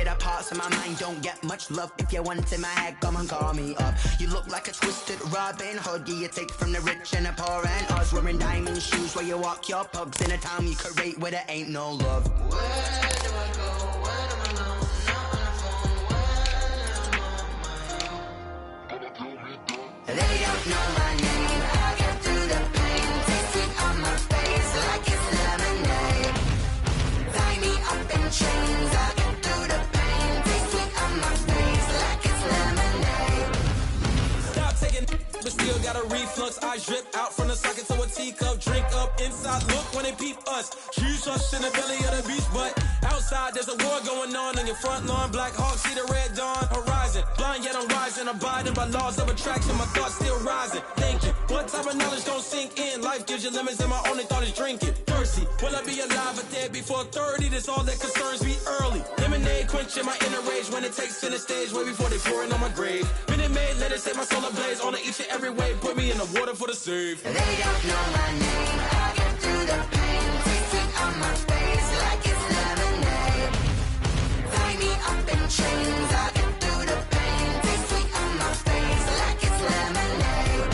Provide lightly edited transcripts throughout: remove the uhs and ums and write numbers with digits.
it apart, so my mind don't get much love. If you want in my head, come and call me up. You look like a twisted Robin Hood. You take from the rich and the poor and us. Wearing diamond shoes where you walk your pugs in a town you create where there ain't no love. Where do I go? Where am I alone? Not on the phone. Where am I on my own? They don't know my name. I get through the pain. Taste it on my face like it's lemonade. Tie me up in chains. I get through the pain. Taste it on my face like it's lemonade. Stop taking, but still got a reflux. I drip out from the socket to a teacup. Drink up inside. Look when they peep us. Shoes us in the belly of the beach, but outside there's a war going on your front lawn. Black Hawk see the red dawn horizon. Blind yet I'm rising, abiding by laws of attraction. My thoughts still rising. Thinking, what type of knowledge don't sink in? Life gives you limits, and my only thought is drinking. Thirsty, will I be alive or dead before 30? That's all that concerns me early. Lemonade quenching my inner rage when it takes center stage, way before they pour it on my grave. Minute Maid, let it set my soul ablaze. On each and every way, put me in the water for the save. They don't know my name. I get through the pain. Taste it on my face like it's lemonade. Tie me up in chains. I get through the pain. Taste it on my face like it's lemonade.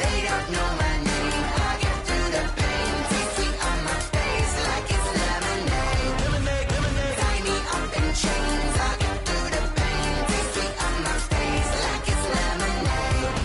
They don't know my name. I get through the pain. Taste it on my face like it's lemonade. Lemonade, lemonade. Tie me up in chains. I get through the pain. Taste it on my face like it's lemonade.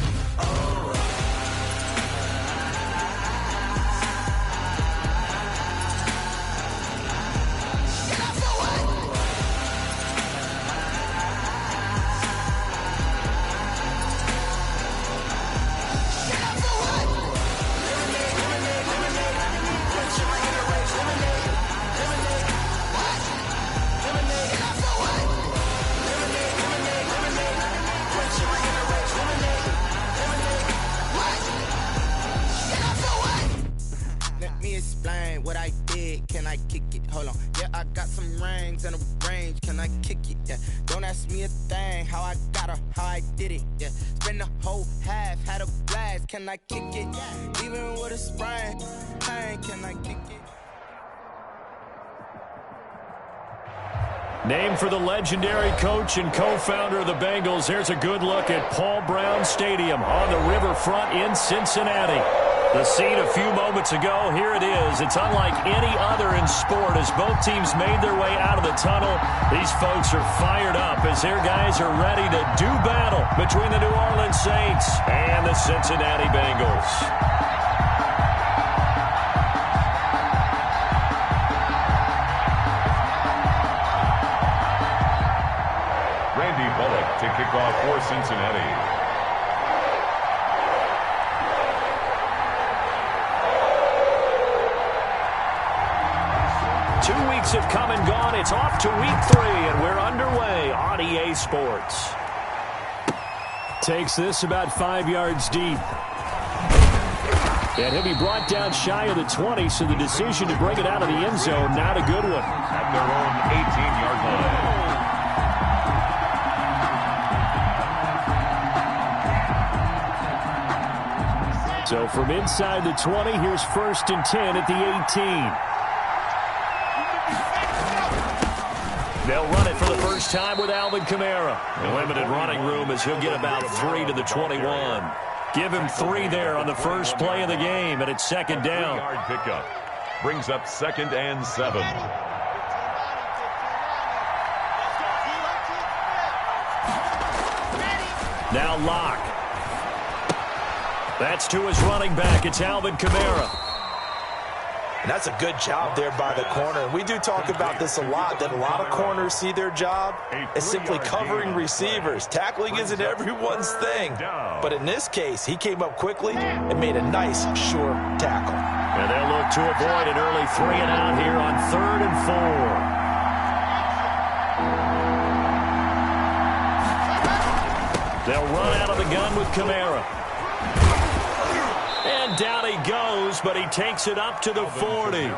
Let me explain what I did. Can I kick it? Hold on. Yeah, I got some rings and a range. Can I kick it? Yeah. Don't ask me a thing. How I got her, how I did it. Yeah. Spend the whole half, had a blast. Can I kick it? Even with a sprain. Pain, can I kick it? Named for the legendary coach and co-founder of the Bengals, here's a good look at Paul Brown Stadium on the riverfront in Cincinnati. The scene a few moments ago, here it is. It's unlike any other in sport as both teams made their way out of the tunnel. These folks are fired up as their guys are ready to do battle between the New Orleans Saints and the Cincinnati Bengals. Randy Bullock to kick off for Cincinnati. 2 weeks have come and gone. It's off to week 3, and we're underway on EA Sports. Takes this about 5 yards deep. And he'll be brought down shy of the 20, so the decision to bring it out of the end zone, not a good one. At their own 18-yard line. So from inside the 20, here's 1st and 10 at the 18. They'll run it for the first time with Alvin Kamara. The limited running room as he'll get about 3 to the 21. Give him 3 there on the first play of the game, and it's 2nd down. 3-yard pickup brings up 2nd and 7. Now Locke. That's to his running back. It's Alvin Kamara. And that's a good job there by the corner. And we do talk about this a lot, that a lot of corners see their job as simply covering receivers. Tackling isn't everyone's thing. But in this case, he came up quickly and made a nice, sure tackle. And they'll look to avoid an early 3 and out here on 3rd and 4. They'll run out of the gun with Kamara. And down he goes, but he takes it up to the 40.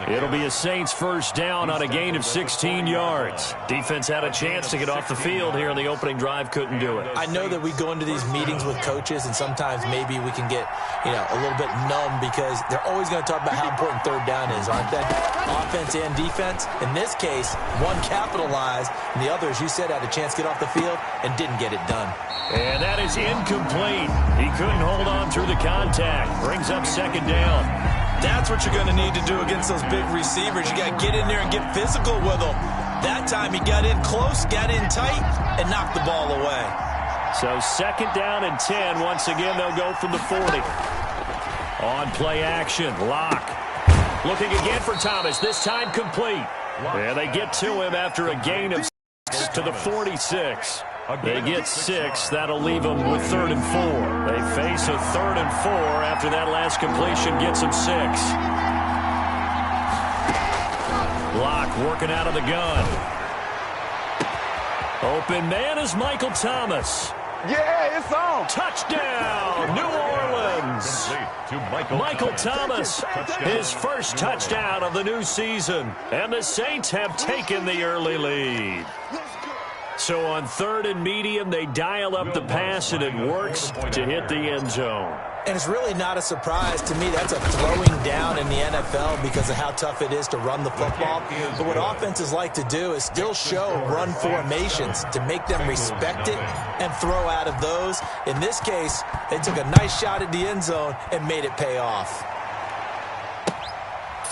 It'll be a Saints first down on a gain of 16 yards. Defense had a chance to get off the field here in the opening drive, couldn't do it. I know that we go into these meetings with coaches, and sometimes maybe we can get, a little bit numb because they're always going to talk about how important third down is, aren't they? Offense and defense. In this case, one capitalized, and the other, as you said, had a chance to get off the field and didn't get it done. And that is incomplete. He couldn't hold on through the contact. Brings up second down. That's what you're going to need to do against those big receivers. You got to get in there and get physical with them. That time he got in close, got in tight, and knocked the ball away. So second down and 10. Once again, they'll go from the 40. On play action, Locke. Looking again for Thomas, this time complete. And they get to him after a gain of 6 to the 46. They get 6. That'll leave them with 3rd and 4. They face a 3rd and 4 after that last completion gets them 6. Locke working out of the gun. Open man is Michael Thomas. Yeah, it's on. Touchdown, New Orleans. Michael Thomas, his first touchdown of the new season. And the Saints have taken the early lead. So on 3rd and medium, they dial up the pass, and it works to hit the end zone. And it's really not a surprise to me. That's a throwing down in the NFL because of how tough it is to run the football. But what offenses like to do is still show run formations to make them respect it and throw out of those. In this case, they took a nice shot at the end zone and made it pay off.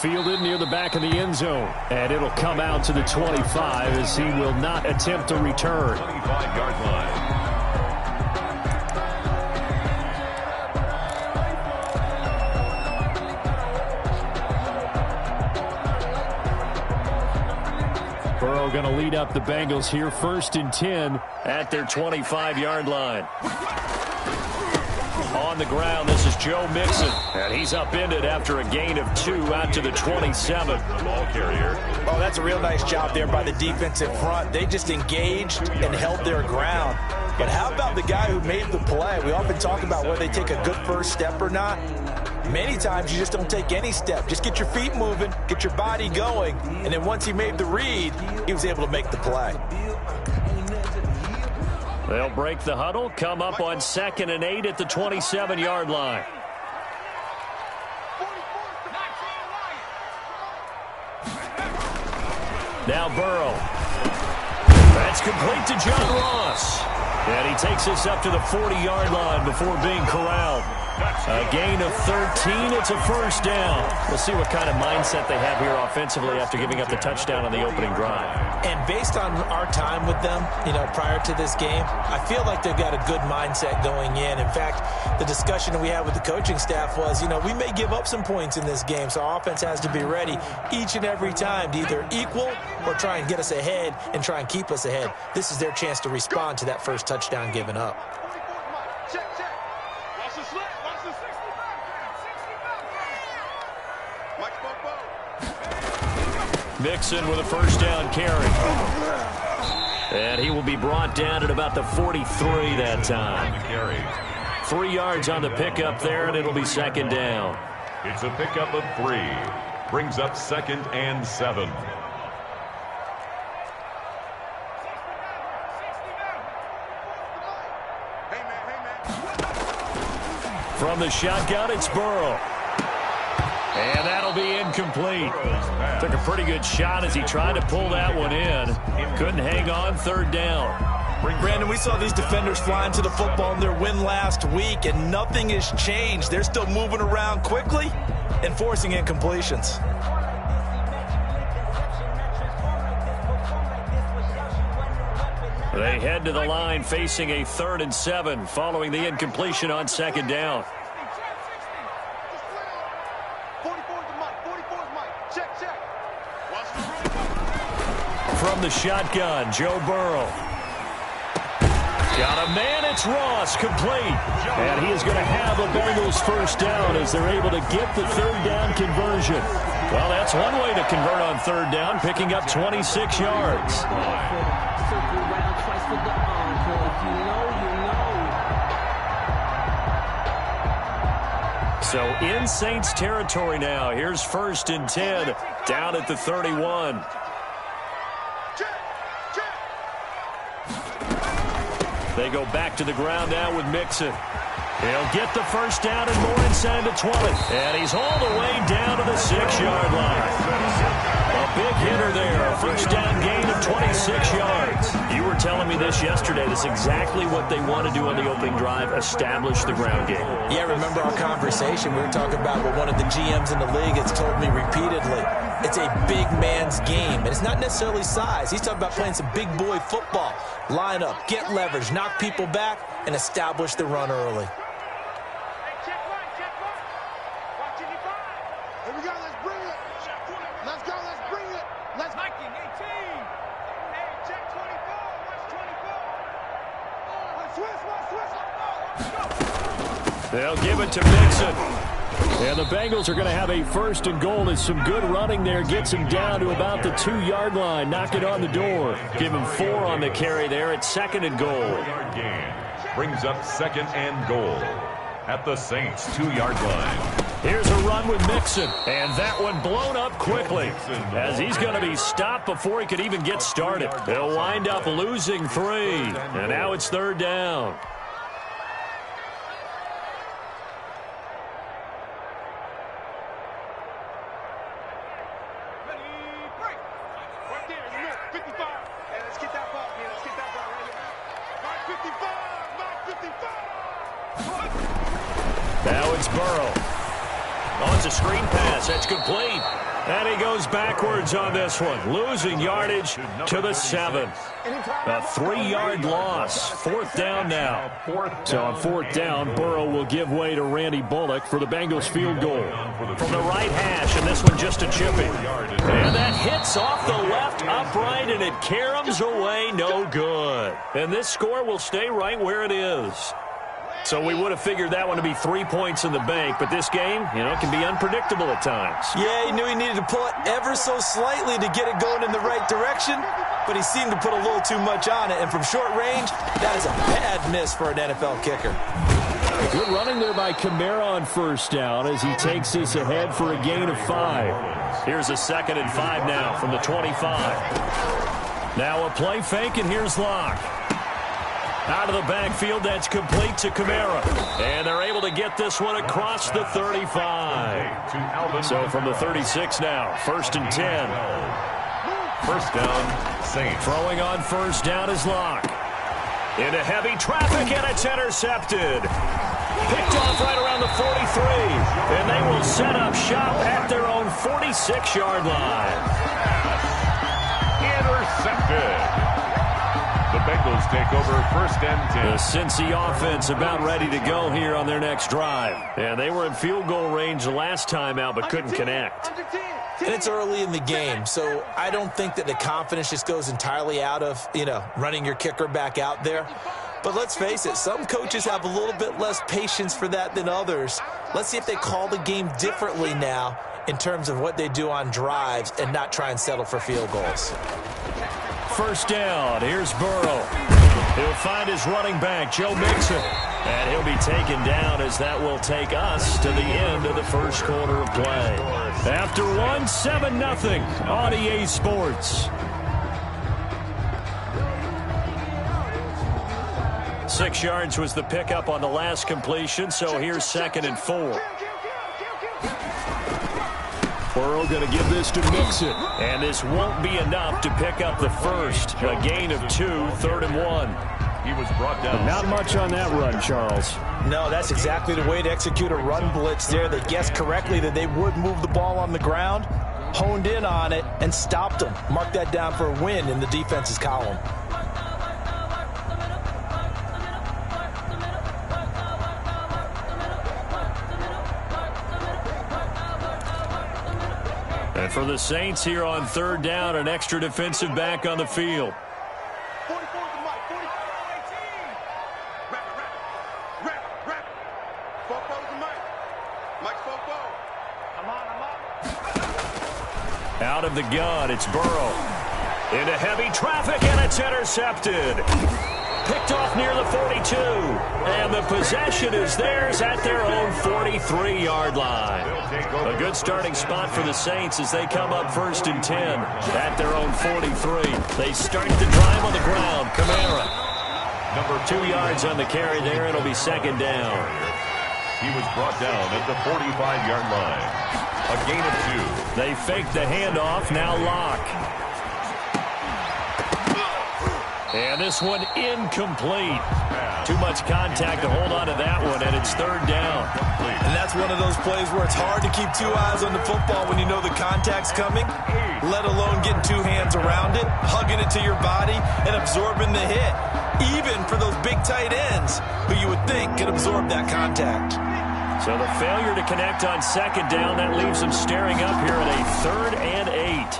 Fielded near the back of the end zone, and it'll come out to the 25 as he will not attempt to return. 25-yard line. Burrow going to lead up the Bengals here, 1st and 10 at their 25-yard line. On the ground, this is Joe Mixon, and he's upended after a gain of 2 out to the 27. Ball carrier. Oh, that's a real nice job there by the defensive front. They just engaged and held their ground. But how about the guy who made the play? We often talk about whether they take a good first step or not. Many times you just don't take any step. Just get your feet moving, get your body going, and then once he made the read, he was able to make the play. They'll break the huddle, come up on 2nd and 8 at the 27-yard line. Now Burrow. That's complete to John Ross. And he takes us up to the 40-yard line before being corralled. A gain of 13. It's a first down. We'll see what kind of mindset they have here offensively after giving up the touchdown on the opening drive. And based on our time with them, prior to this game, I feel like they've got a good mindset going in. In fact, the discussion that we had with the coaching staff was, we may give up some points in this game, so our offense has to be ready each and every time to either equal or try and get us ahead and try and keep us ahead. This is their chance to respond to that first touchdown given up. Mixon with a first down carry. And he will be brought down at about the 43 that time. 3 yards on the pickup there, and it'll be 2nd down. It's a pickup of 3. Brings up 2nd and 7. From the shotgun, it's Burrow. And that'll be incomplete. Took a pretty good shot as he tried to pull that one in. Couldn't hang on, 3rd down. Brandon, we saw these defenders flying to the football in their win last week, and nothing has changed. They're still moving around quickly and forcing incompletions. They head to the line facing a 3rd and 7 following the incompletion on 2nd down. From the shotgun, Joe Burrow. Got a man, it's Ross, complete. And he is going to have a Bengals first down as they're able to get the 3rd down conversion. Well, that's one way to convert on 3rd down, picking up 26 yards. So in Saints territory now. Here's 1st and 10 down at the 31. They go back to the ground now with Mixon. He'll get the first down and more inside the 20. And he's all the way down to the 6-yard line. A big hitter there. A first down gain of 26 yards. You were telling me this yesterday. That's exactly what they want to do on the opening drive, establish the ground game. Yeah, remember our conversation. We were talking about what one of the GMs in the league has told me repeatedly. It's a big man's game, and it's not necessarily size. He's talking about playing some big boy football. Line up, get leverage, knock people back, and establish the run early. They'll give it to Mixon. And the Bengals are going to have a 1st and goal. As some good running there gets him down to about the 2-yard line. Knock it on the door. Give him 4 on the carry there at 2nd and goal. Brings up 2nd and goal at the Saints 2-yard line. Here's a run with Mixon. And that one blown up quickly as he's going to be stopped before he could even get started. They'll wind up losing 3. And now it's 3rd down. Now it's Burrow. Oh, it's a screen pass. That's complete. And he goes backwards on this one. Losing yardage to the 7. A 3-yard loss. 4th down now. So on 4th down, Burrow will give way to Randy Bullock for the Bengals field goal. From the right hash, and this one just a chipping. And that hits off the left upright, and it caroms away. No good. And this score will stay right where it is. So we would have figured that one to be 3 points in the bank, but this game, can be unpredictable at times. Yeah, he knew he needed to pull it ever so slightly to get it going in the right direction, but he seemed to put a little too much on it, and from short range, that is a bad miss for an NFL kicker. Good running there by Kamara on 1st down as he takes this ahead for a gain of 5. Here's a 2nd and 5 now from the 25. Now a play fake, and here's Locke. Out of the backfield, that's complete to Kamara. And they're able to get this one across the 35. So from the 36 now, 1st and 10. 1st down, Saints. Throwing on 1st down is Locke. Into heavy traffic, and it's intercepted. Picked off right around the 43. And they will set up shop at their own 46-yard line. Intercepted. The Bengals take over 1st and 10. The Cincy offense about ready to go here on their next drive. And they were in field goal range the last time out, but couldn't connect. And it's early in the game, so I don't think that the confidence just goes entirely out of, running your kicker back out there. But let's face it, some coaches have a little bit less patience for that than others. Let's see if they call the game differently now in terms of what they do on drives and not try and settle for field goals. 1st down. Here's Burrow. He'll find his running back, Joe Mixon. And he'll be taken down as that will take us to the end of the 1st quarter of play. After 1, 7-0 on EA Sports. 6 yards was the pickup on the last completion, so here's 2nd and 4. Burrow going to give this to Mixon. And this won't be enough to pick up the 1st. A gain of 2, 3rd and 1. He was brought down. Not much on that run, Charles. No, that's exactly the way to execute a run blitz there. They guessed correctly that they would move the ball on the ground, honed in on it, and stopped them. Mark that down for a win in the defense's column. And for the Saints here on 3rd down, an extra defensive back on the field. Out of the gun, it's Burrow. Into heavy traffic, and it's intercepted. picked off near the 42. And the possession is theirs at their own 43-yard line. A good starting spot for the Saints as they come up 1st and 10 at their own 43. They start the drive on the ground. Kamara. 2 yards on the carry there. It'll be 2nd down. He was brought down at the 45-yard line. A gain of 2. They fake the handoff. Now Locke. And this one incomplete. Too much contact to hold on to that one, and it's 3rd down. And that's one of those plays where it's hard to keep 2 eyes on the football when you know the contact's coming, let alone getting 2 hands around it, hugging it to your body, and absorbing the hit. Even for those big tight ends who you would think could absorb that contact. So the failure to connect on 2nd down, that leaves them staring up here at a 3rd and 8.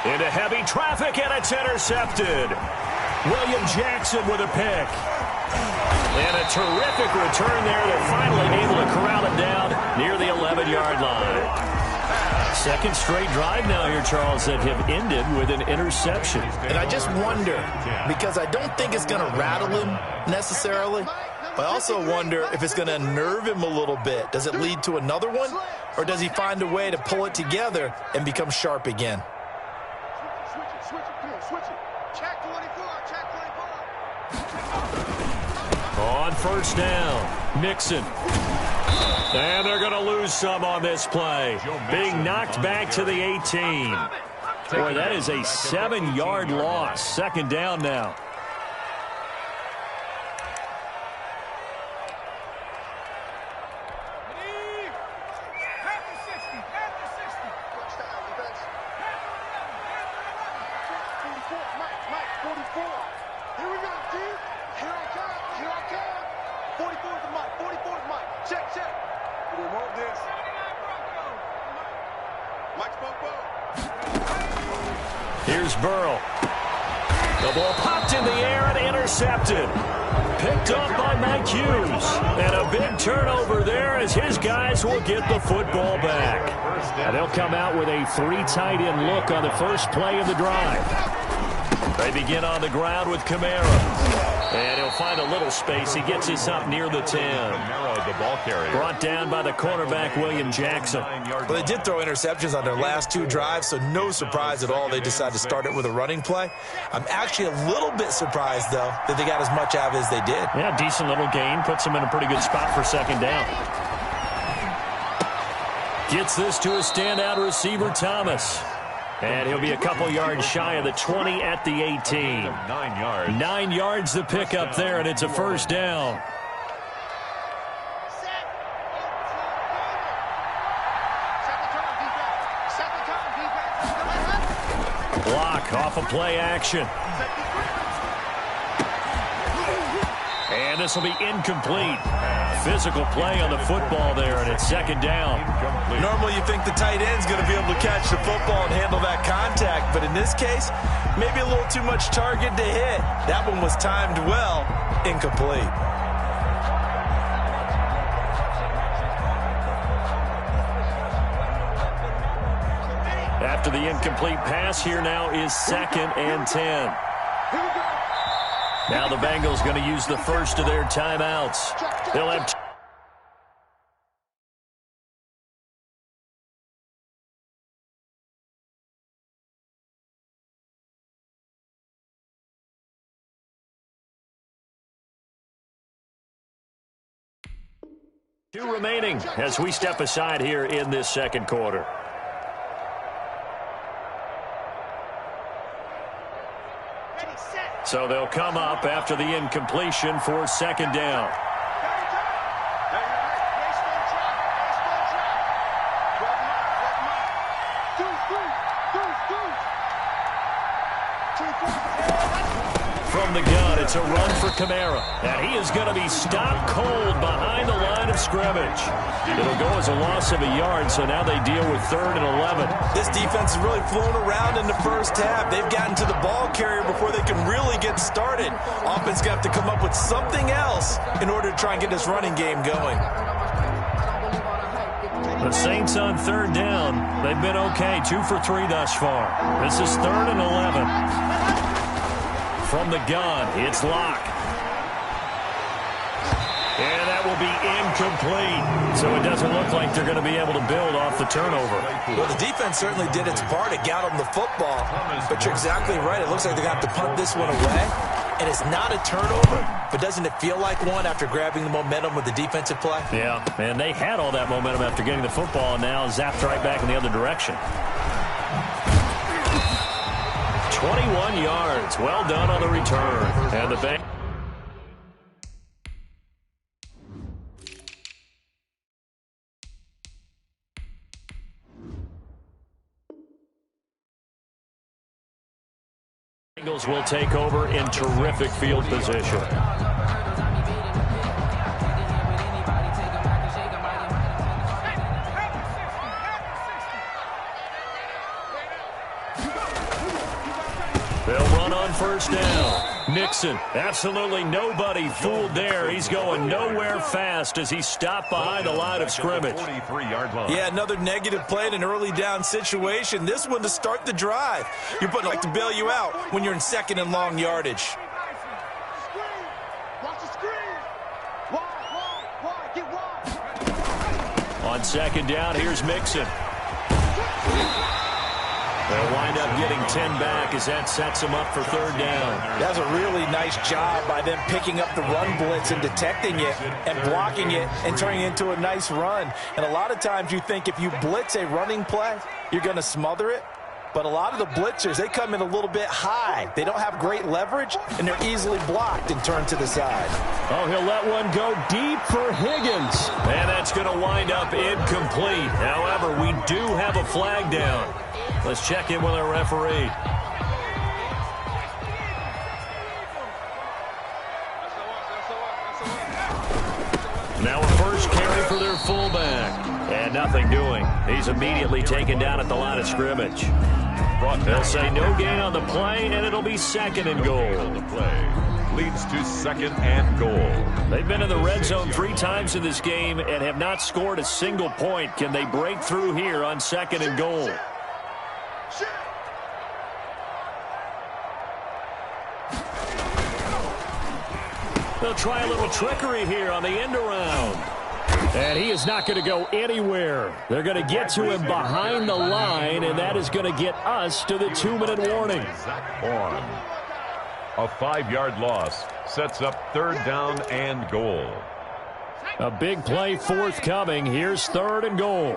Into heavy traffic, and it's intercepted. William Jackson with a pick. And a terrific return there. They're finally able to corral it down near the 11-yard line. 2nd straight drive now here, Charles, that have ended with an interception. And I just wonder, because I don't think it's going to rattle him necessarily, but I also wonder if it's going to unnerve him a little bit. Does it lead to another one, or does he find a way to pull it together and become sharp again? On 1st down, Mixon. And they're going to lose some on this play. Being knocked back to the 18. Boy, that is a 7-yard loss. 2nd down now. Here's Burrow. The ball popped in the air and intercepted. Picked up by Mike Hughes. And a big turnover there as his guys will get the football back. And they'll come out with a 3 tight end look on the first play of the drive. They begin on the ground with Kamara. And he'll find a little space. He gets us up near the 10. Kamara, the ball carrier. Brought down by the cornerback, William Jackson. Well, they did throw interceptions on their last 2 drives, so no surprise at all they decided to start it with a running play. I'm actually a little bit surprised, though, that they got as much out of it as they did. Yeah, decent little gain. Puts them in a pretty good spot for 2nd down. Gets this to a standout receiver, Thomas. And he'll be a couple yards shy of the 20 at the 18. 9 yards. 9 yards to pick up there, and it's a 1st down. Block off of play action. And this will be incomplete. Physical play on the football there, and it's 2nd down. Normally you think the tight end's going to be able to catch the football and handle that contact, but in this case, maybe a little too much target to hit. That one was timed well, incomplete. After the incomplete pass, here now is 2nd and 10. Now the Bengals going to use the first of their timeouts. They'll have two remaining as we step aside here in this 2nd quarter. So they'll come up after the incompletion for 2nd down. From the gun, it's a run for Kamara. And he is going to be stopped cold behind the line of scrimmage. It'll go as a loss of a yard, so now they deal with 3rd and 11. This defense has really flown around in the first half. They've gotten to the ball carrier before they can really get started. Offense got to come up with something else in order to try and get this running game going. The Saints on 3rd down. They've been okay, 2 for 3 thus far. This is 3rd and 11. from the gun. It's Locke. And that will be incomplete. So it doesn't look like they're going to be able to build off the turnover. Well, the defense certainly did its part. It got them the football. But you're exactly right. It looks like they're going to have to punt this one away. And it's not a turnover, but doesn't it feel like one after grabbing the momentum with the defensive play? Yeah, and they had all that momentum after getting the football, and now zapped right back in the other direction. 21 yards. Well done on the return. And the Bengals. Bengals will take over in terrific field position. They'll run on first down. Mixon, absolutely nobody fooled there. He's going nowhere fast as he stopped behind the line of scrimmage. 43-yard line. Yeah, another negative play in an early down situation. This one to start the drive. You're putting like to bail you out when you're in second and long yardage. On second down, here's Mixon. They'll wind up getting 10 back as that sets them up for third down. That's a really nice job by them picking up the run blitz and detecting it and blocking it and turning it into a nice run. And a lot of times you think if you blitz a running play, you're going to smother it. But a lot of the blitzers, they come in a little bit high. They don't have great leverage, and they're easily blocked and turned to the side. Oh, he'll let one go deep for Higgins. And that's going to wind up incomplete. However, we do have a flag down. Let's check in with our referee. Now a first carry for their fullback. And nothing doing. He's immediately taken down at the line of scrimmage. They'll say no gain on the play, and it'll be second and goal. The play leads to second and goal. They've been in the red zone 3 times in this game and have not scored a single point. Can they break through here on second and goal? They'll try a little trickery here on the end around. And he is not going to go anywhere. They're going to get to him behind the line, and that is going to get us to the 2-minute warning. A 5-yard loss sets up third down and goal. A big play forthcoming. Here's third and goal.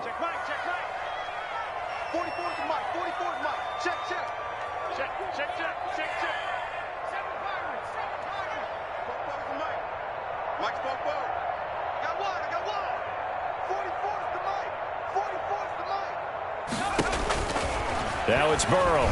Now it's Burrow.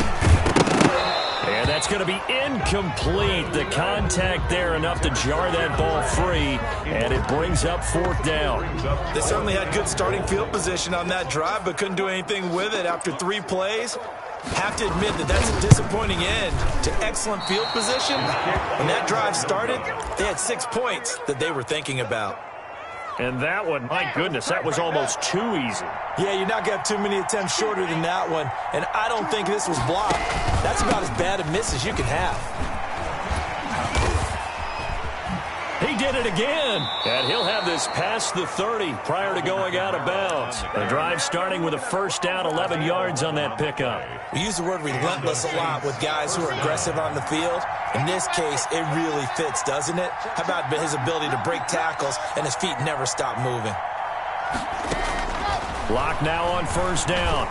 And that's going to be incomplete. The contact there enough to jar that ball free, and it brings up fourth down. They certainly had good starting field position on that drive, but couldn't do anything with it after 3 plays. Have to admit that that's a disappointing end to excellent field position. When that drive started, they had 6 points that they were thinking about. And that one, my goodness, that was almost too easy. Yeah, you're not going to have too many attempts shorter than that one. And I don't think this was blocked. That's about as bad a miss as you can have. He did it again. And he'll have this past the 30 prior to going out of bounds. The drive starting with a first down, 11 yards on that pickup. We use the word relentless a lot with guys who are aggressive on the field. In this case, it really fits, doesn't it? How about his ability to break tackles and his feet never stop moving? Lock now on first down.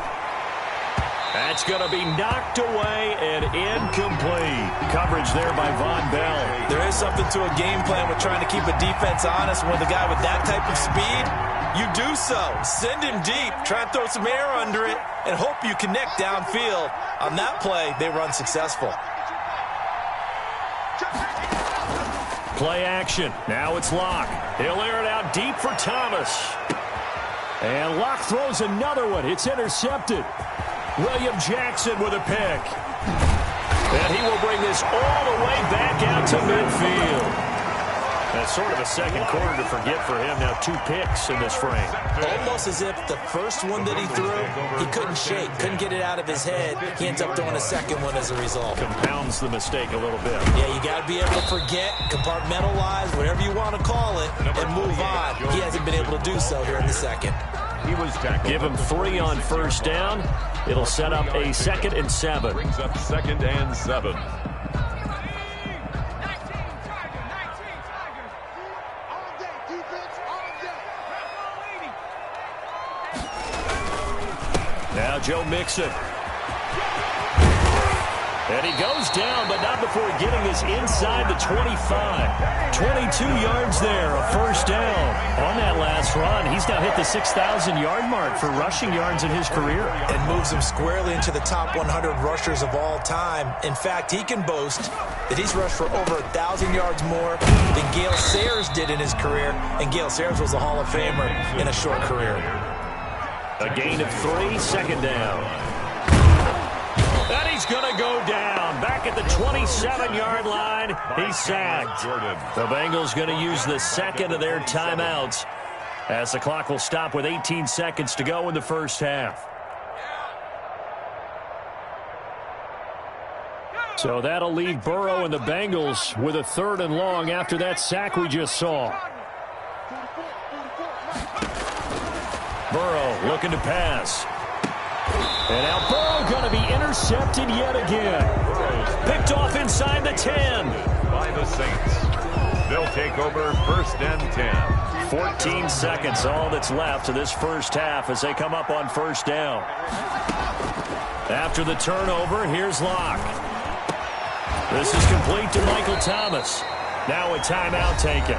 That's going to be knocked away and incomplete. Coverage there by Von Bell. There is something to a game plan with trying to keep a defense honest. When the guy with that type of speed, you do so. Send him deep. Try and throw some air under it and hope you connect downfield. On that play, they run successful. Play action. Now it's Locke. He'll air it out deep for Thomas. And Locke throws another one. It's intercepted. William Jackson with a pick. And he will bring this all the way back out to midfield. That's sort of a second quarter to forget for him. Now 2 picks in this frame. Almost as if the first one that he threw, he couldn't shake, couldn't get it out of his head. He ends up throwing a second one as a result. Compounds the mistake a little bit. Yeah, you got to be able to forget, compartmentalize, whatever you want to call it, and move on. He hasn't been able to do so here in the second. He was tackled. Give him 3 on first down. It'll set up a 2nd and 7. Brings up 2nd and 7. Now Joe Mixon. And he goes down, but not before getting us inside the 25. 22 yards there, a first down. On that last run, he's now hit the 6,000-yard mark for rushing yards in his career. And moves him squarely into the top 100 rushers of all time. In fact, he can boast that he's rushed for over 1,000 yards more than Gale Sayers did in his career. And Gale Sayers was a Hall of Famer in a short career. A gain of 3, second down. And he's going to go down. Back at the 27-yard line, he's sacked. The Bengals going to use the second of their timeouts as the clock will stop with 18 seconds to go in the first half. So that'll leave Burrow and the Bengals with a 3rd and long after that sack we just saw. Burrow looking to pass. And now Burrow going to be intercepted yet again. Picked off inside the 10. By the Saints. They'll take over 1st and 10. 14 seconds, all that's left of this first half as they come up on first down. After the turnover, here's Locke. This is complete to Michael Thomas. Now a timeout taken.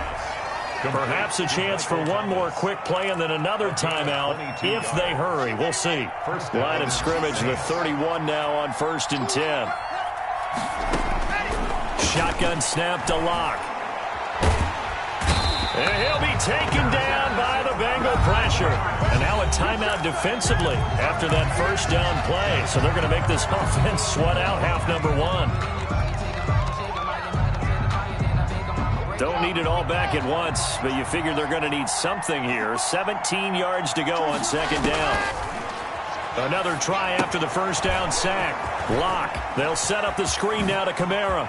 Perhaps a chance for one more quick play and then another timeout if they hurry. We'll see. Line of scrimmage, the 31 now on 1st and 10. Shotgun snap to Locke. And he'll be taken down by the Bengal pressure. And now a timeout defensively after that first down play. So they're going to make this offense sweat out half number 1. Don't need it all back at once, but you figure they're going to need something here. 17 yards to go on second down. Another try after the first down sack. Locke. They'll set up the screen now to Kamara.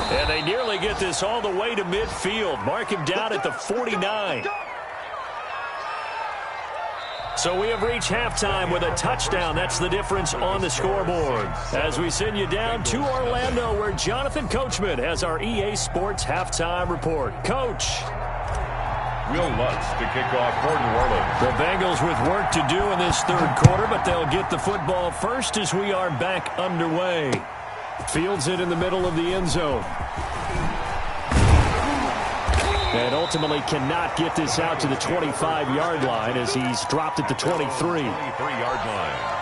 And they nearly get this all the way to midfield. Mark him down at the 49. So we have reached halftime with a touchdown. That's the difference on the scoreboard. As we send you down to Orlando, where Jonathan Coachman has our EA Sports Halftime Report. Coach. Will Lutz to kick off for New Orleans. The Bengals with work to do in this third quarter, but they'll get the football first as we are back underway. Fields it in the middle of the end zone. And ultimately cannot get this out to the 25-yard line as he's dropped at the 23. 23-yard line.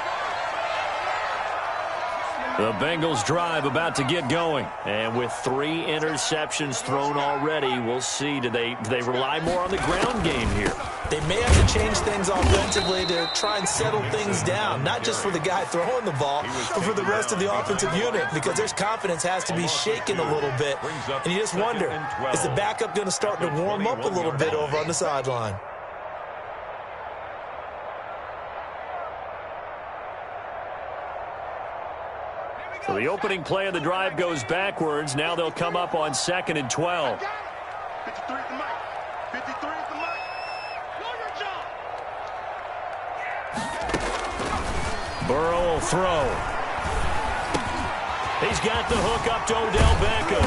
The Bengals drive about to get going. And with 3 interceptions thrown already, we'll see. Do they rely more on the ground game here? They may have to change things offensively to try and settle things down, not just for the guy throwing the ball, but for the rest of the offensive unit, because their confidence has to be shaken a little bit. And you just wonder, is the backup going to start to warm up a little bit over on the sideline? So the opening play of the drive goes backwards. Now they'll come up on 2nd and 12. 53 at the mic. 53 at the mic. Know your job. Burrow will throw. He's got the hook up to Odell Beckham.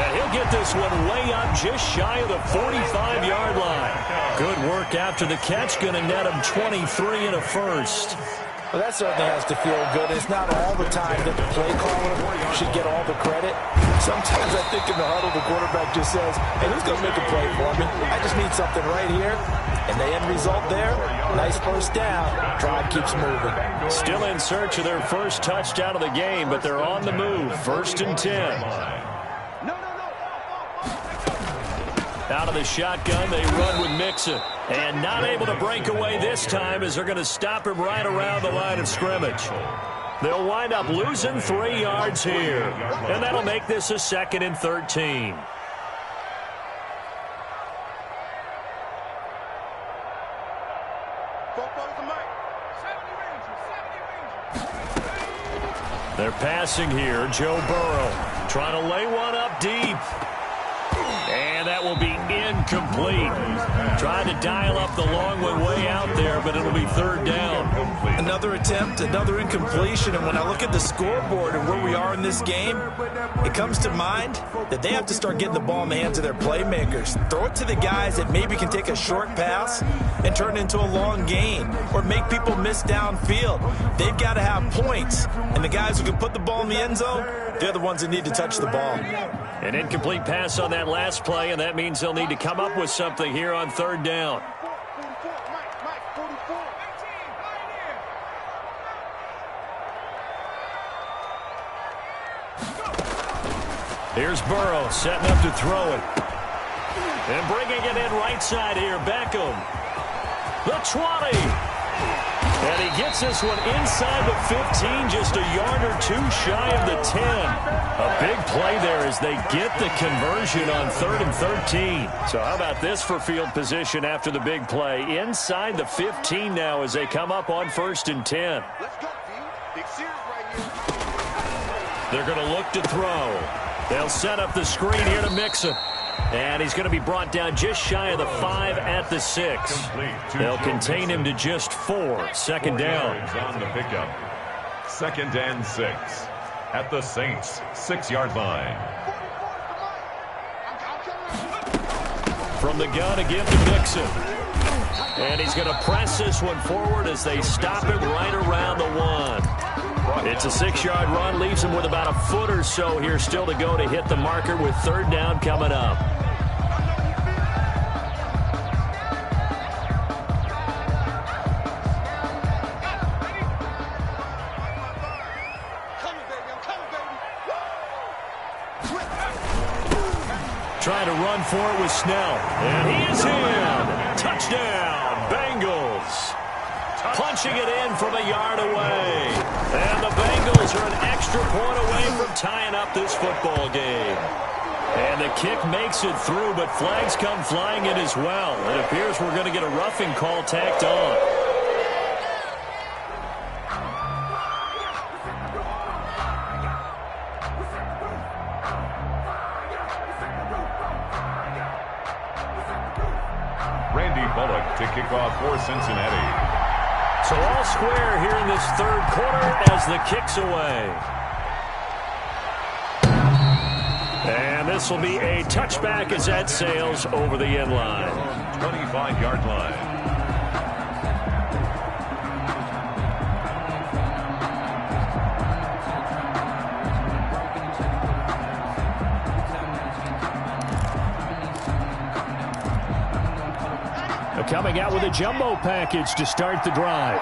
And he'll get this one way up just shy of the 45-yard line. Good work after the catch. Going to net him 23 and a first. Well, that certainly has to feel good. It's not all the time that the play caller should get all the credit. Sometimes I think in the huddle, the quarterback just says, hey, who's going to make a play for me? I just need something right here. And the end result there, nice first down. Drive keeps moving. Still in search of their first touchdown of the game, but they're on the move. 1st and 10. Out of the shotgun, they run with Mixon. And not able to break away this time as they're going to stop him right around the line of scrimmage. They'll wind up losing 3 yards here. And that'll make this a 2nd and 13. passing here. Joe Burrow trying to lay one up deep. And that will be incomplete. Trying to dial up the long one way out there, but it'll be third down. Another attempt, another incompletion, and when I look at the scoreboard and where we are in this game, it comes to mind that they have to start getting the ball in the hands of their playmakers. Throw it to the guys that maybe can take a short pass and turn it into a long gain or make people miss downfield. They've got to have points, and the guys who can put the ball in the end zone, they're the ones that need to touch the ball. An incomplete pass on that last play, and that means they'll need to come up with something here on third down. Here's Burrow setting up to throw it. And bringing it in right side here, Beckham. The 20. And he gets this one inside the 15, just a yard or two shy of the 10. A big play there as they get the conversion on 3rd and 13. So how about this for field position after the big play? Inside the 15 now as they come up on 1st and 10. Let's go, Big series right here. They're going to look to throw. They'll set up the screen here to Mixon. And he's going to be brought down just shy of the 5 at the 6. They'll contain him to just 4. Second down. On the pickup. 2nd and 6 at the Saints 6-yard line. From the gun again to Mixon. And he's going to press this one forward as they stop him right around the 1. It's a 6-yard run, leaves him with about a foot or so here still to go to hit the marker with third down coming up. Trying to run for it with Snell. And he is in. Touchdown, Bengals. Punching it in from a yard away. And the Bengals are an extra point away from tying up this football game. And the kick makes it through, but flags come flying in as well. It appears we're going to get a roughing call tacked on. Randy Bullock to kick off for Cincinnati. So all square here in this third quarter as the kick's away. And this will be a touchback as that sails over the end line. 25-yard line. Coming out with a jumbo package to start the drive.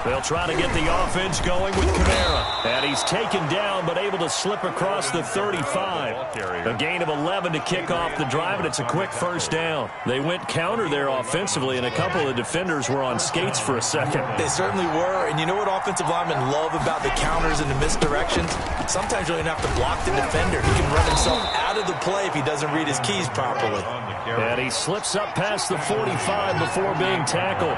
They'll try to get the offense going with Kamara. And he's taken down but able to slip across the 35. A gain of 11 to kick off the drive, and it's a quick first down. They went counter there offensively, and a couple of defenders were on skates for a second. They certainly were, and you know what offensive linemen love about the counters and the misdirections? Sometimes you don't even have to block the defender. He can run himself out of the play if he doesn't read his keys properly. And he slips up past the 45 before being tackled.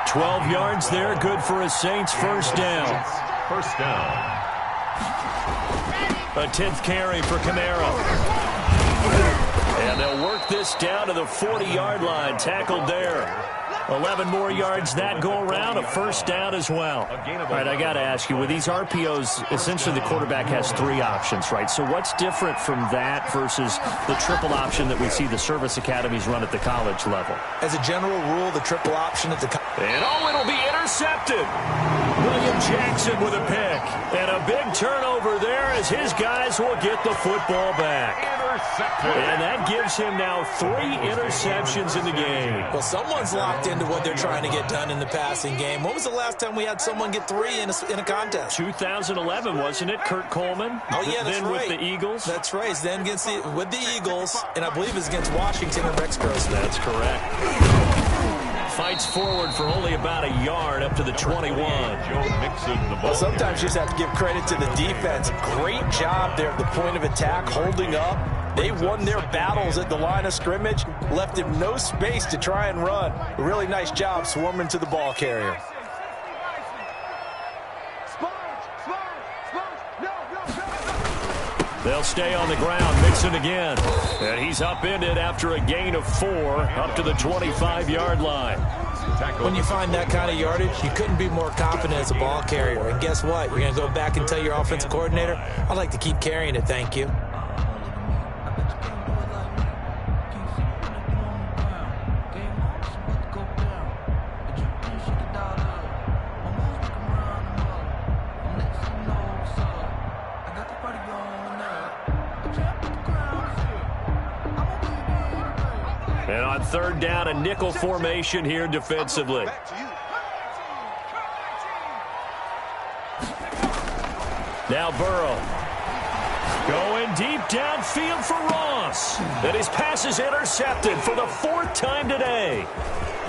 12 yards there, good for a Saints first down. First down. A 10th carry for Kamara. And they'll work this down to the 40-yard line, tackled there. 11 more yards that go around, a first down as well. All right, I got to ask you, with these RPOs, essentially the quarterback has 3 options, right? So what's different from that versus the triple option that we see the service academies run at the college level? As a general rule, the triple option at the and it'll be intercepted. William Jackson with a pick. And a big turnover there as his guys will get the football back. And that gives him now 3 interceptions in the game. Well, someone's locked into what they're trying to get done in the passing game. When was the last time we had someone get 3 in a contest? 2011, wasn't it? Kurt Coleman. Oh, yeah, that's then right. With the Eagles. That's right. Then with the Eagles, and I believe it was against Washington and Rex Grossman. That's correct. Fights forward for only about a yard up to the 21. Well, sometimes you just have to give credit to the defense. Great job there at the point of attack, holding up. They won their battles at the line of scrimmage, left him no space to try and run. A really nice job swarming to the ball carrier. They'll stay on the ground. Mixon again. And he's upended after a gain of 4 up to the 25-yard line. When you find that kind of yardage, you couldn't be more confident as a ball carrier. And guess what? You're going to go back and tell your offensive coordinator, I'd like to keep carrying it, thank you. And on third down, a nickel formation here defensively. Now Burrow. Going deep downfield for Ross. And his pass is intercepted for the 4th time today.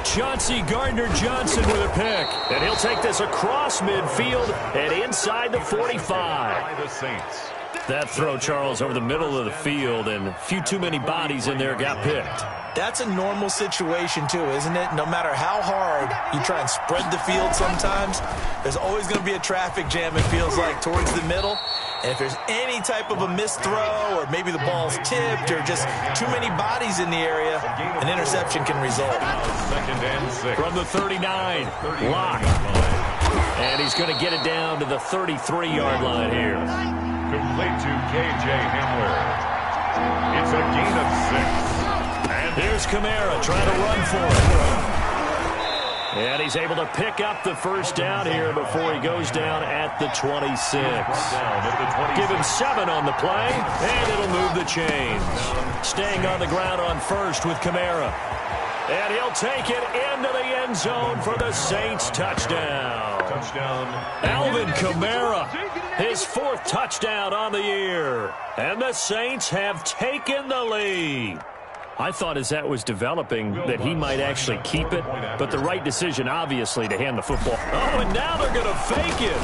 Chauncey Gardner-Johnson with a pick. And he'll take this across midfield and inside the 45. The Saints. That throw, Charles, over the middle of the field, and a few too many bodies in there got picked. That's a normal situation, too, isn't it? No matter how hard you try and spread the field sometimes, there's always going to be a traffic jam, it feels like, towards the middle. And if there's any type of a missed throw or maybe the ball's tipped or just too many bodies in the area, an interception can result. Second and 6. From the 39, Locke. And he's going to get it down to the 33-yard line here. Complete to K.J. Hamler. It's a gain of 6. And here's Kamara trying to run for it. And he's able to pick up the first down here before he goes down at the 26. Give him 7 on the play, and it'll move the chains. Staying on the ground on first with Kamara. And he'll take it into the end zone for the Saints touchdown. Alvin Kamara, his 4th touchdown on the year. And the Saints have taken the lead. I thought as that was developing that he might actually keep it, but the right decision, obviously, to hand the football. Oh, and now they're going to fake it.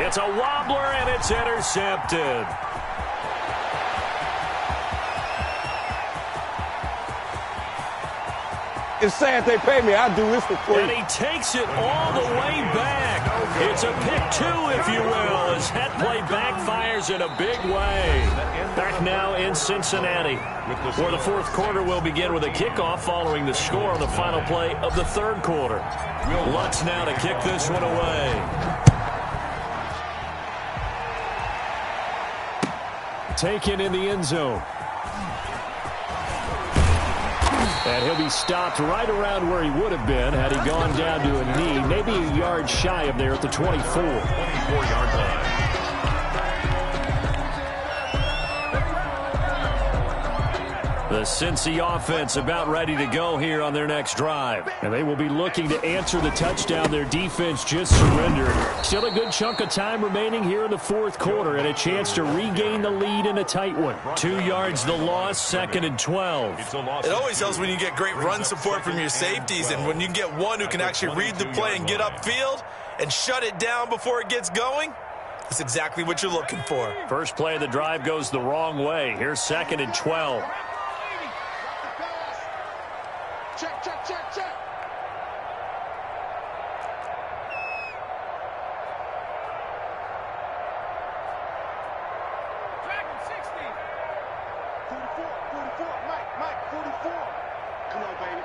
It's a wobbler, and it's intercepted. It's sad they pay me. I do this for free. And he takes it all the way back. It's a pick 2, if you will, as that play backfires in a big way. Back now in Cincinnati, where the 4th quarter will begin with a kickoff following the score on the final play of the 3rd quarter. Lutz now to kick this one away. Taken in the end zone. And he'll be stopped right around where he would have been had he gone down to a knee, maybe a yard shy of there at the 24. 24-yard line. The Cincy offense about ready to go here on their next drive. And they will be looking to answer the touchdown their defense just surrendered. Still a good chunk of time remaining here in the 4th quarter and a chance to regain the lead in a tight one. 2 yards the loss, 2nd and 12. It always helps when you get great run support from your safeties, and when you get one who can actually read the play and get upfield and shut it down before it gets going. That's exactly what you're looking for. First play of the drive goes the wrong way. Here's 2nd and 12. Check, check, check, check. Dragon 60. 44, 44. Mike, 44. Come on, baby.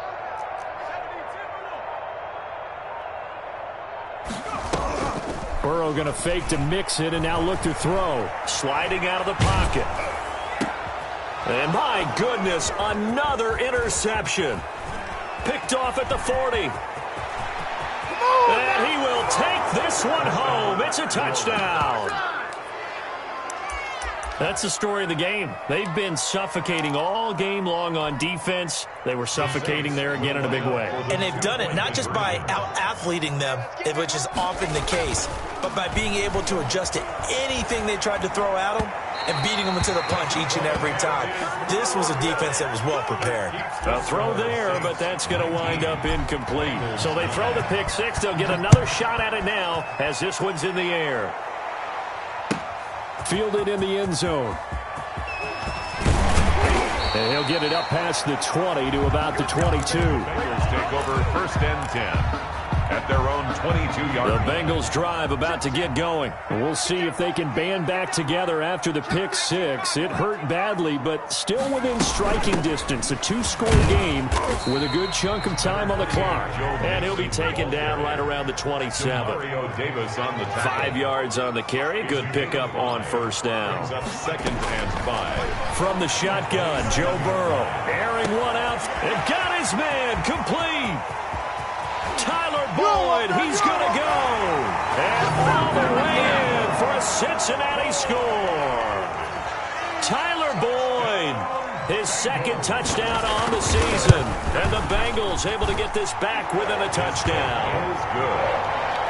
70, Burrow going to fake to mix it and now look to throw. Sliding out of the pocket. And my goodness, another interception. Picked off at the 40. And he will take this one home. It's a touchdown. That's the story of the game. They've been suffocating all game long on defense. They were suffocating there again in a big way. And they've done it not just by out-athleting them, which is often the case, but by being able to adjust to anything they tried to throw at them and beating them into the punch each and every time. This was a defense that was well prepared. A throw there, but that's going to wind up incomplete. So they throw the pick 6. They'll get another shot at it now as this one's in the air. Fielded in the end zone. And he'll get it up past the 20 to about the 22. Bears take over 1st and 10. at their own 22-yard line. The Bengals drive about to get going. We'll see if they can band back together after the pick six. It hurt badly, but still within striking distance. A two-score game with a good chunk of time on the clock. And he'll be taken down right around the 27. Davis on the 5 yards on the carry. Good pickup on first down. Second and 5. From the shotgun, Joe Burrow airing one out. And got his man complete. Tyler Boyd, he's going to go. And all the way in for a Cincinnati score. Tyler Boyd, his second touchdown on the season. And the Bengals able to get this back within a touchdown.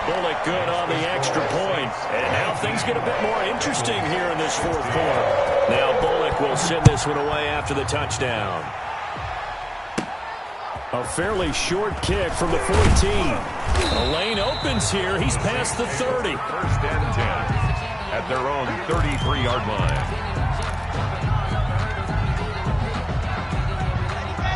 Bullock good on the extra point. And now things get a bit more interesting here in this fourth quarter. Now Bullock will send this one away after the touchdown. A fairly short kick from the 14. The lane opens here. He's past the 30. First and 10 at their own 33-yard line.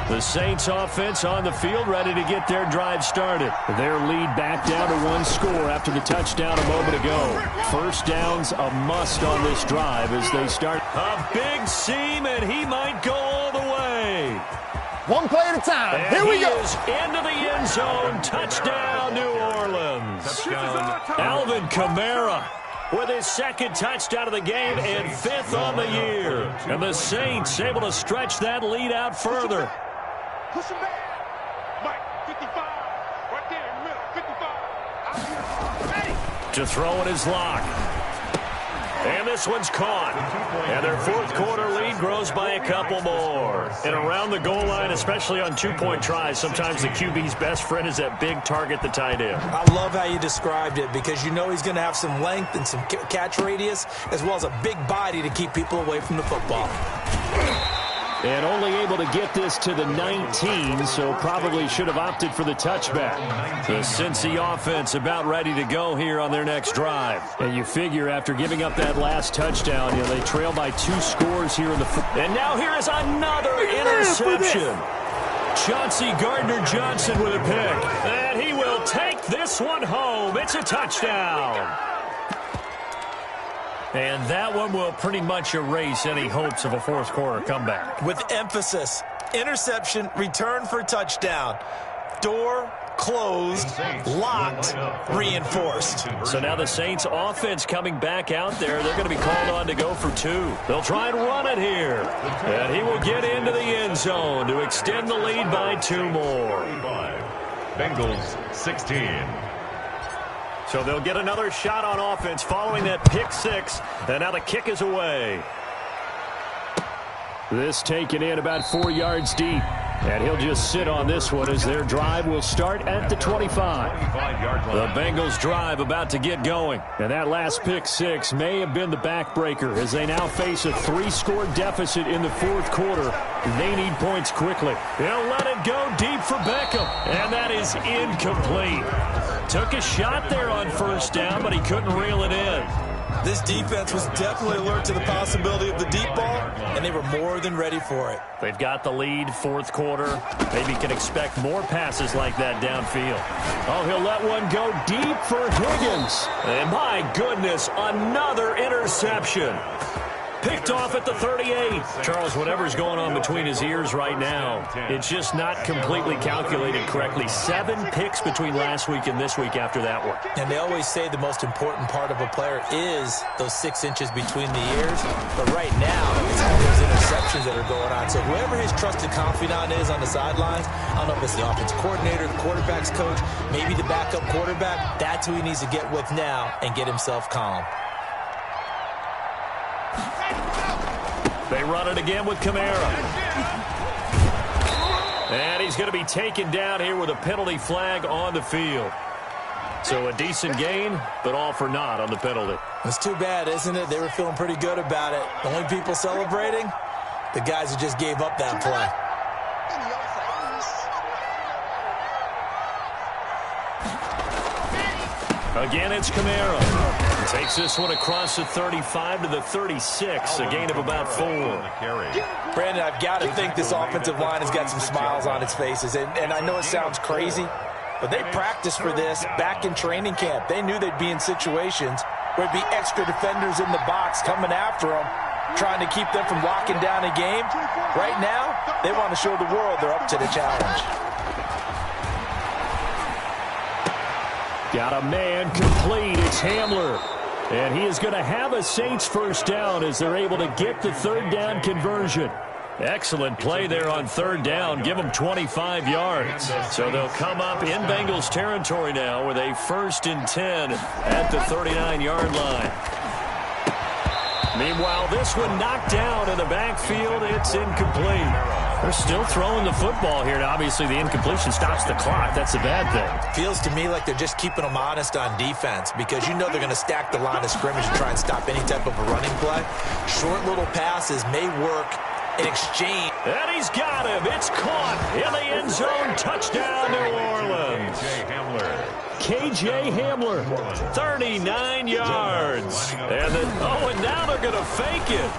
The Saints offense on the field ready to get their drive started. Their lead back down to one score after the touchdown a moment ago. First down's a must on this drive as they start. A big seam, and he might go all the way. One play at a time. And here we go. Is into the end zone. Touchdown, New Orleans. Alvin Kamara with his second touchdown of the game and fifth on the year. And the Saints able to stretch that lead out further. Push him back. Mike, 55. Right there in the middle, 55. Ready. To throw in his lock. And this one's caught. And their fourth quarter lead grows by a couple more. And around the goal line, especially on two-point tries, sometimes the QB's best friend is that big target, the tight end. I love how you described it because you know he's going to have some length and some catch radius as well as a big body to keep people away from the football. And only able to get this to the 19, so probably should have opted for the touchback. The Cincy offense about ready to go here on their next drive. And you figure after giving up that last touchdown, they trail by 2 scores here in the And now here is another interception. Chauncey Gardner-Johnson with a pick. And he will take this one home. It's a touchdown. And that one will pretty much erase any hopes of a fourth quarter comeback. With emphasis, interception, return for touchdown. Door closed, locked, reinforced. So now the Saints offense coming back out there. They're going to be called on to go for 2. They'll try and run it here. And he will get into the end zone to extend the lead by 2 more. Bengals 16. So they'll get another shot on offense following that pick 6. And now the kick is away. This taken in about 4 yards deep. And he'll just sit on this one as their drive will start at the 25. The Bengals drive about to get going. And that last pick 6 may have been the backbreaker as they now face a 3-score deficit in the fourth quarter. They need points quickly. They'll let it go deep for Beckham. And that is incomplete. Took a shot there on first down, but he couldn't reel it in. This defense was definitely alert to the possibility of the deep ball, and they were more than ready for it. They've got the lead, fourth quarter. Maybe can expect more passes like that downfield. Oh, he'll let one go deep for Higgins. And my goodness, another interception. Picked off at the 38. Charles, whatever's going on between his ears right now, it's just not completely calculated correctly. 7 picks between last week and this week after that one. And they always say the most important part of a player is those 6 inches between the ears. But right now, it's all those interceptions that are going on. So whoever his trusted confidant is on the sidelines, I don't know if it's the offensive coordinator, the quarterback's coach, maybe the backup quarterback, that's who he needs to get with now and get himself calm. They run it again with Kamara. And he's going to be taken down here with a penalty flag on the field. So a decent gain, but all for naught on the penalty. It's too bad, isn't it? They were feeling pretty good about it. The only people celebrating, the guys who just gave up that play. Again, it's Kamara. Takes this one across the 35 to the 36, a gain of about 4. Brandon, I've got to think this offensive line has got some smiles on its faces. And I know it sounds crazy, But they practiced for this back in training camp. They knew they'd be in situations where there'd be extra defenders in the box coming after them, trying to keep them from locking down a game. Right now, they want to show the world they're up to the challenge. Got a man complete. It's Hamler. And he is going to have a Saints first down as they're able to get the third down conversion. Excellent play there on third down. Give them 25 yards. So they'll come up in Bengals territory now with a 1st and 10 at the 39-yard line. Meanwhile, this one knocked down in the backfield. It's incomplete. They're still throwing the football here. Now, obviously, the incompletion stops the clock. That's a bad thing. Feels to me like they're just keeping them honest on defense because you know they're going to stack the line of scrimmage and try and stop any type of a running play. Short little passes may work in exchange. And he's got him. It's caught in the end zone. Touchdown, New Orleans. KJ Hamler, 39 yards. And now they're going to fake it.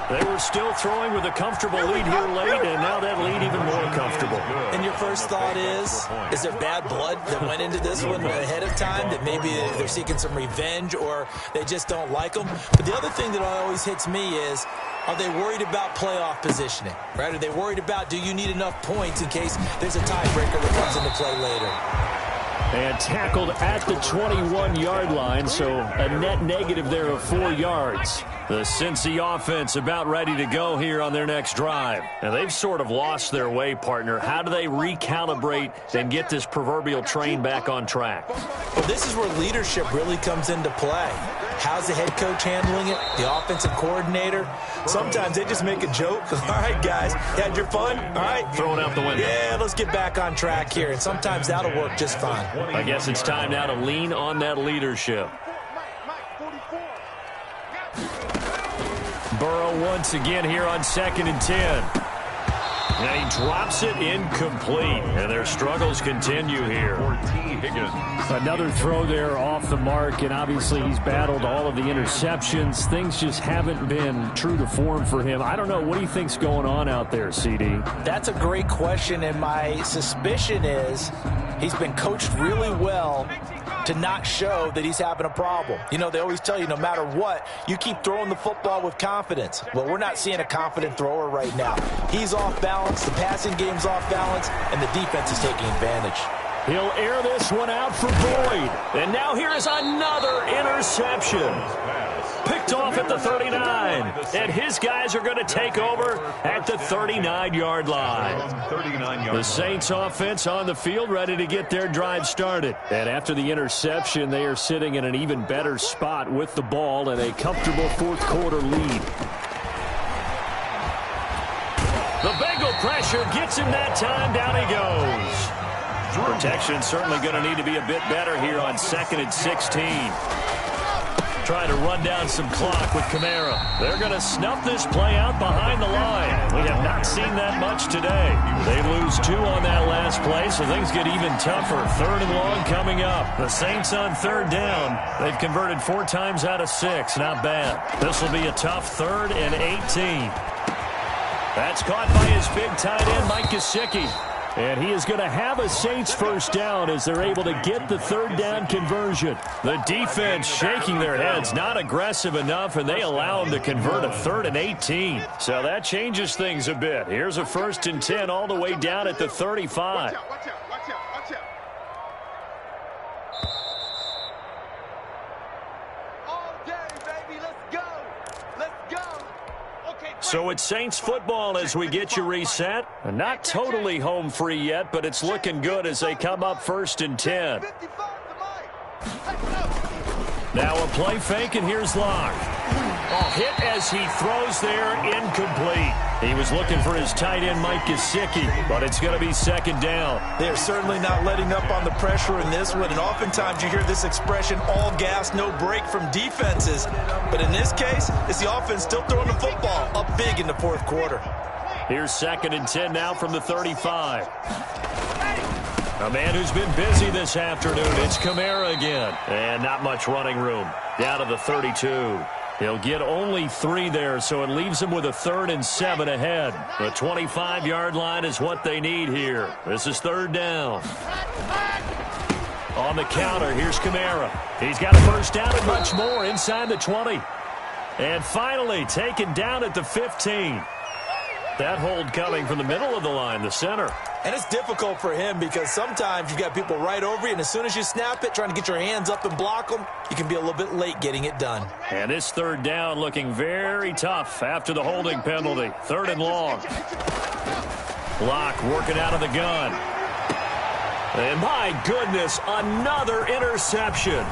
They were still throwing with a comfortable lead here late, and now that lead even more comfortable. And your first thought is there bad blood that went into this one ahead of time, that maybe they're seeking some revenge or they just don't like them? But the other thing that always hits me is, are they worried about playoff positioning? Right? Are they worried about, do you need enough points in case there's a tiebreaker that comes into play later? And tackled at the 21-yard line, so a net negative there of 4 yards. The Cincy offense about ready to go here on their next drive. And they've sort of lost their way, partner. How do they recalibrate and get this proverbial train back on track? Well, this is where leadership really comes into play. How's the head coach handling it? The offensive coordinator? Sometimes they just make a joke. All right, guys, you had your fun? All right. Throw it out the window. Yeah, let's get back on track here. And sometimes that'll work just fine. I guess it's time now to lean on that leadership. Burrow once again here on 2nd and 10. And he drops it incomplete. And their struggles continue here. Another throw there off the mark, and obviously he's battled all of the interceptions. Things just haven't been true to form for him. I don't know. What do you think's going on out there, CD? That's a great question, and my suspicion is he's been coached really well to not show that he's having a problem. You know, they always tell you no matter what, you keep throwing the football with confidence. Well, we're not seeing a confident thrower right now. He's off balance, the passing game's off balance, and the defense is taking advantage. He'll air this one out for Boyd. And now here is another interception. Picked off at the 39. And his guys are going to take over at the 39-yard line. The Saints offense on the field ready to get their drive started. And after the interception, they are sitting in an even better spot with the ball and a comfortable fourth-quarter lead. The Bengal pressure gets him that time. Down he goes. Protection certainly going to need to be a bit better here on 2nd and 16. Trying to run down some clock with Kamara. They're going to snuff this play out behind the line. We have not seen that much today. They lose 2 on that last play, so things get even tougher. 3rd and long coming up. The Saints on 3rd down. They've converted 4 times out of 6. Not bad. This will be a tough 3rd and 18. That's caught by his big tight end, Mike Gesicki. And he is going to have a Saints first down as they're able to get the 3rd down conversion. The defense shaking their heads, not aggressive enough, and they allow him to convert a 3rd and 18. So that changes things a bit. Here's a 1st and 10 all the way down at the 35. Watch out. All day, baby, let's go. So it's Saints football as we get you reset. Not totally home free yet, but it's looking good as they come up 1st and 10. Now a play fake, and here's Locke. Hit as he throws there, incomplete. He was looking for his tight end, Mike Gesicki, but it's going to be 2nd down. They're certainly not letting up on the pressure in this one, and oftentimes you hear this expression, all gas, no break from defenses. But in this case, it's the offense still throwing the football up big in the 4th quarter. Here's 2nd and 10 now from the 35. A man who's been busy this afternoon. It's Kamara again. And not much running room. Down to the 32. He'll get only 3 there, so it leaves him with a 3rd and 7 ahead. The 25-yard line is what they need here. This is 3rd down. On the counter, here's Kamara. He's got a first down and much more inside the 20. And finally taken down at the 15. That hold coming from the middle of the line, the center. And it's difficult for him because sometimes you've got people right over you, and as soon as you snap it, trying to get your hands up and block them, you can be a little bit late getting it done. And this third down looking very tough after the holding penalty. 3rd and long. Locke working out of the gun. And my goodness, another interception.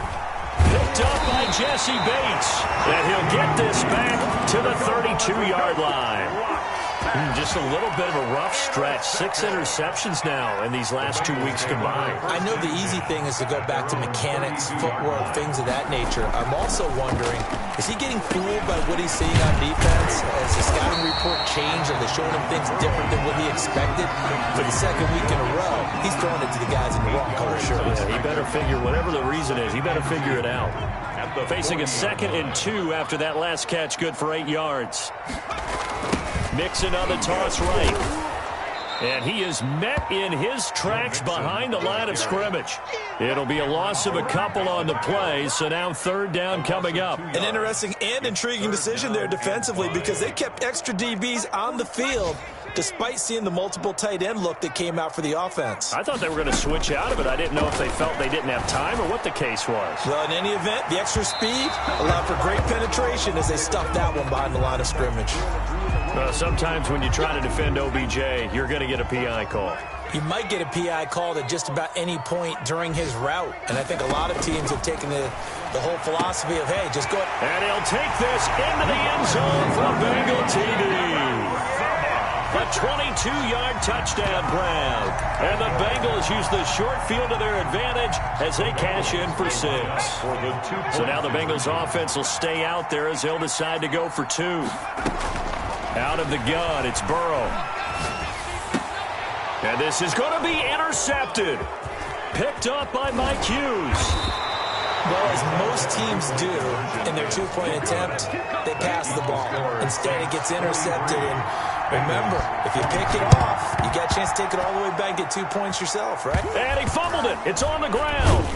Picked up by Jesse Bates. And he'll get this back to the 32-yard line. Just a little bit of a rough stretch. 6 interceptions now in these last 2 weeks combined. I know the easy thing is to go back to mechanics, footwork, things of that nature. I'm also wondering, is he getting fooled by what he's seeing on defense? Has the scouting report changed? Are they showing him things different than what he expected? For the 2nd week in a row, he's throwing it to the guys in the wrong color shirts. Yeah, he better figure, whatever the reason is, he better figure it out. Facing a 2nd and 2 after that last catch, good for 8 yards. Mixon on the toss right. And he is met in his tracks behind the line of scrimmage. It'll be a loss of a couple on the play, so now 3rd down coming up. An interesting and intriguing decision there defensively because they kept extra DBs on the field despite seeing the multiple tight end look that came out for the offense. I thought they were going to switch out of it. I didn't know if they felt they didn't have time or what the case was. Well, in any event, the extra speed allowed for great penetration as they stuffed that one behind the line of scrimmage. Sometimes when you try to defend OBJ, you're going to get a PI call. You might get a PI called at just about any point during his route. And I think a lot of teams have taken the whole philosophy of, hey, just go. And he'll take this into the end zone for a Bengal TD. A 22-yard touchdown grab. And the Bengals use the short field to their advantage as they cash in for 6. So now the Bengals offense will stay out there as they'll decide to go for 2. Out of the gun, it's Burrow. And this is going to be intercepted. Picked up by Mike Hughes. Well, as most teams do in their 2-point attempt, they pass the ball. Instead, it gets intercepted. And remember, if you pick it off, you got a chance to take it all the way back and get 2 points yourself, right? And he fumbled it. It's on the ground.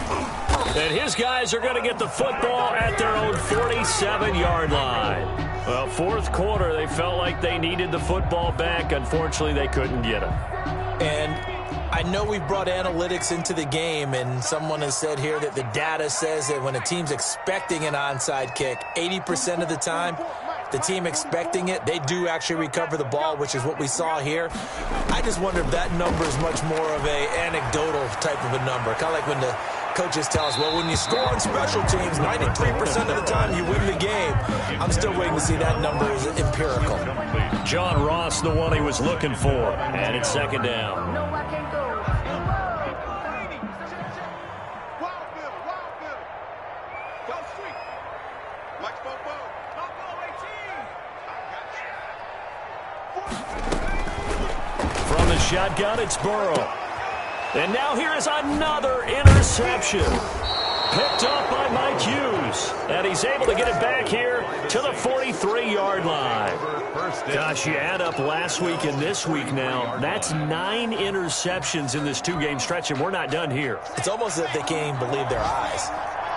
And his guys are going to get the football at their own 47-yard line. Well, 4th quarter, they felt like they needed the football back. Unfortunately, they couldn't get it. And I know we brought analytics into the game, and someone has said here that the data says that when a team's expecting an onside kick, 80% of the time, the team expecting it, they do actually recover the ball, which is what we saw here. I just wonder if that number is much more of a anecdotal type of a number. Kind of like when the coaches tell us, well, when you score on special teams, 93% of the time you win the game. I'm still waiting to see that number is empirical. John Ross, the one he was looking for. And it's 2nd down. From the shotgun, it's Burrow. And now here is another interception. Picked up by Mike Hughes. And he's able to get it back here to the 43-yard line. Gosh, you add up last week and this week now. That's 9 interceptions in this 2-game stretch, and we're not done here. It's almost as if they can't even believe their eyes.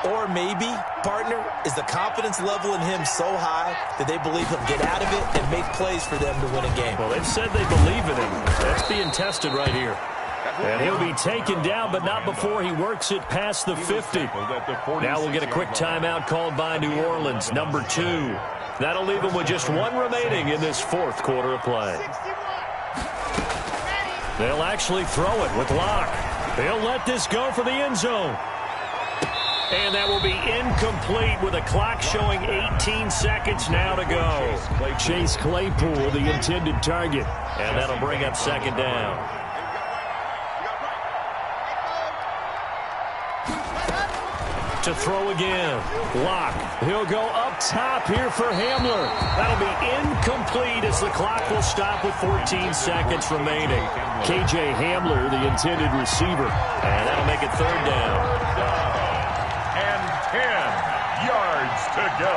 Or maybe, partner, is the confidence level in him so high that they believe he'll get out of it and make plays for them to win a game. Well, they've said they believe in him. That's being tested right here. And he'll be taken down, but not before he works it past the 50. Now we'll get a quick timeout called by New Orleans, number 2. That'll leave him with just 1 remaining in this 4th quarter of play. They'll actually throw it with Locke. They'll let this go for the end zone. And that will be incomplete with a clock showing 18 seconds now to go. Chase Claypool, the intended target. And that'll bring up 2nd down. To throw again. Locke. He'll go up top here for Hamler. That'll be incomplete as the clock will stop with 14 seconds remaining. KJ Hamler, the intended receiver. And that'll make it 3rd down. And 10 yards to go.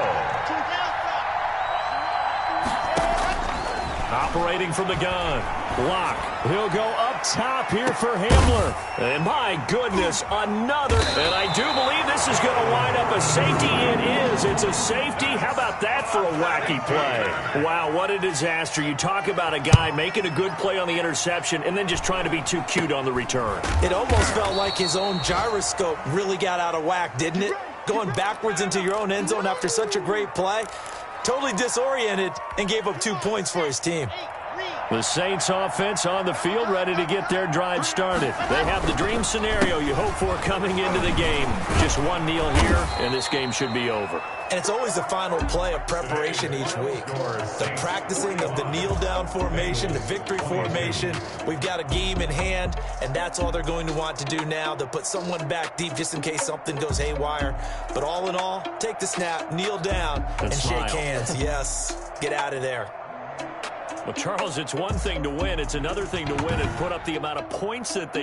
Operating from the gun. Locke. He'll go up top here for Hamler. And my goodness, another. And I do believe this is going to wind up a safety. It is. It's a safety. How about that for a wacky play? Wow, what a disaster. You talk about a guy making a good play on the interception and then just trying to be too cute on the return. It almost felt like his own gyroscope really got out of whack, didn't it? Going backwards into your own end zone after such a great play. Totally disoriented and gave up 2 points for his team. The Saints offense on the field, ready to get their drive started. They have the dream scenario you hope for coming into the game. Just one kneel here, and this game should be over. And it's always the final play of preparation each week. The practicing of the kneel-down formation, the victory formation. We've got a game in hand, and that's all they're going to want to do now. They'll put someone back deep just in case something goes haywire. But all in all, take the snap, kneel down, and shake hands. Yes, get out of there. Well, Charles, it's one thing to win. It's another thing to win and put up the amount of points that they